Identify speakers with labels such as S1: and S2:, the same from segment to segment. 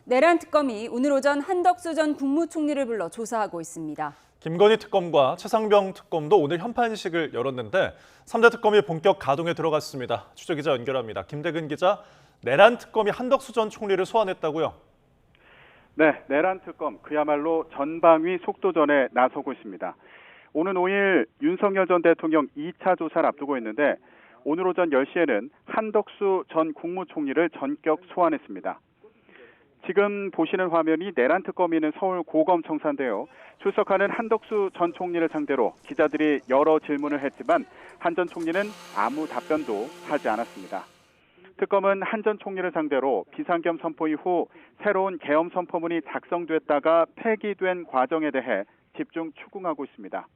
S1: 내란 특검이 오늘 오전 한덕수 전 국무총리를 불러 조사하고 있습니다.
S2: 김건희 특검과 최상병 특검도 오늘 현판식을 열었는데 3대 특검이 본격 가동에 들어갔습니다. 취재기자 연결합니다. 김대근 기자, 내란 특검이 한덕수 전 총리를 소환했다고요?
S3: 네, 내란 특검 그야말로 전방위 속도전에 나서고 있습니다. 오는 5일 윤석열 전 대통령 2차 조사를 앞두고 있는데 오늘 오전 10시에는 한덕수 전 국무총리를 전격 소환했습니다. 지금 보시는 화면이 내란 특검이 있는 서울 고검청사인데요. 출석하는 한덕수 전 총리를 상대로 기자들이 여러 질문을 했지만 한 전 총리는 아무 답변도 하지 않았습니다. 특검은 한 전 총리를 상대로 비상겸 선포 이후 새로운 계엄 선포문이 작성됐다가 폐기된 과정에 대해 집중 추궁하고 있습니다.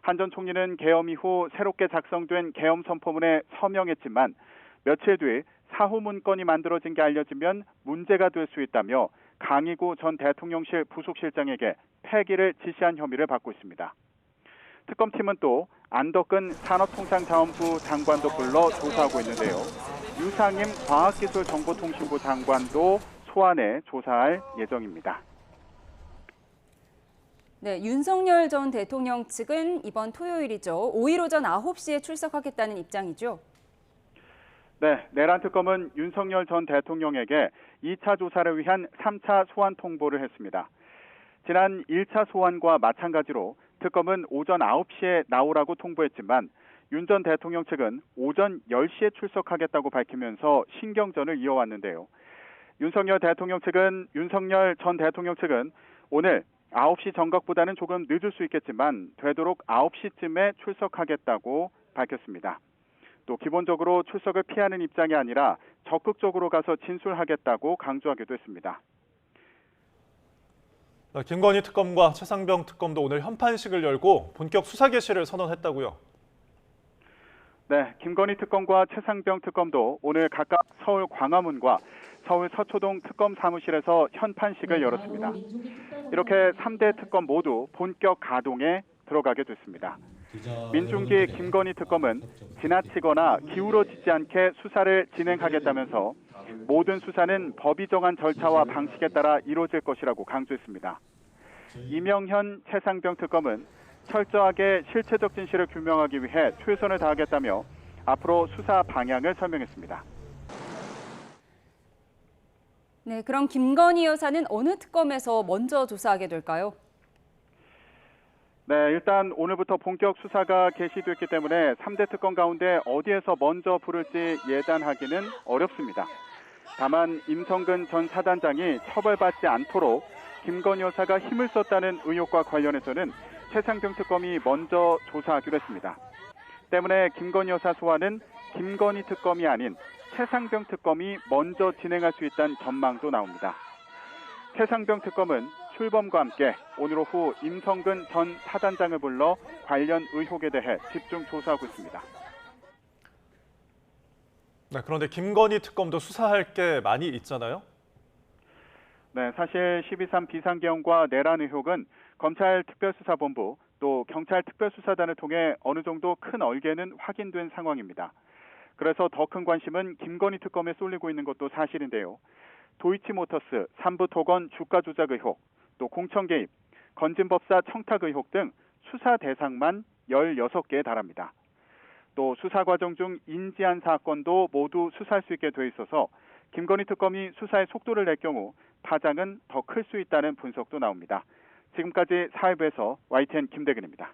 S3: 한 전 총리는 계엄 이후 새롭게 작성된 계엄 선포문에 서명했지만 며칠 뒤 사후 문건이 만들어진 게 알려지면 문제가 될 수 있다며 강희구 전 대통령실 부속실장에게 폐기를 지시한 혐의를 받고 있습니다. 특검팀은 또 안덕근 산업통상자원부 장관도 불러 조사하고 있는데요. 유상임 과학기술정보통신부 장관도 소환해 조사할 예정입니다.
S1: 네, 윤석열 전 대통령 측은 이번 토요일이죠. 5일 오전 9시에 출석하겠다는 입장이죠.
S3: 네, 내란 특검은 윤석열 전 대통령에게 2차 조사를 위한 3차 소환 통보를 했습니다. 지난 1차 소환과 마찬가지로 특검은 오전 9시에 나오라고 통보했지만 윤 전 대통령 측은 오전 10시에 출석하겠다고 밝히면서 신경전을 이어왔는데요. 윤석열 전 대통령 측은 오늘 9시 정각보다는 조금 늦을 수 있겠지만 되도록 9시쯤에 출석하겠다고 밝혔습니다. 또 기본적으로 출석을 피하는 입장이 아니라 적극적으로 가서 진술하겠다고 강조하기도 했습니다.
S2: 김건희 특검과 최상병 특검도 오늘 현판식을 열고 본격 수사 개시를 선언했다고요?
S3: 네, 김건희 특검과 최상병 특검도 오늘 각각 서울 광화문과 서울 서초동 특검 사무실에서 현판식을 열었습니다. 이렇게 3대 특검 모두 본격 가동에 들어가게 됐습니다. 민중기 김건희 특검은 지나치거나 기울어지지 않게 수사를 진행하겠다면서 모든 수사는 법이 정한 절차와 방식에 따라 이루어질 것이라고 강조했습니다. 이명현 최상병 특검은 철저하게 실체적 진실을 규명하기 위해 최선을 다하겠다며 앞으로 수사 방향을 설명했습니다.
S1: 네, 그럼 김건희 여사는 어느 특검에서 먼저 조사하게 될까요?
S3: 네, 일단 오늘부터 본격 수사가 개시됐기 때문에 3대 특검 가운데 어디에서 먼저 부를지 예단하기는 어렵습니다. 다만 임성근 전 사단장이 처벌받지 않도록 김건희 여사가 힘을 썼다는 의혹과 관련해서는 최상병 특검이 먼저 조사하기로 했습니다. 때문에 김건희 여사 소환은 김건희 특검이 아닌 최상병 특검이 먼저 진행할 수 있다는 전망도 나옵니다. 최상병 특검은 출범과 함께 오늘 오후 임성근 전 사단장을 불러 관련 의혹에 대해 집중 조사하고 있습니다.
S2: 네, 그런데 김건희 특검도 수사할 게 많이 있잖아요?
S3: 네, 사실 12.3 비상계엄과 내란 의혹은 검찰 특별수사본부 또 경찰 특별수사단을 통해 어느 정도 큰 얼개는 확인된 상황입니다. 그래서 더 큰 관심은 김건희 특검에 쏠리고 있는 것도 사실인데요. 도이치모터스, 삼부토건 주가 조작 의혹, 또 공천 개입, 건진법사 청탁 의혹 등 수사 대상만 16개에 달합니다. 또 수사 과정 중 인지한 사건도 모두 수사할 수 있게 돼 있어서 김건희 특검이 수사의 속도를 낼 경우 파장은 더 클 수 있다는 분석도 나옵니다. 지금까지 사회부에서 YTN 김대근입니다.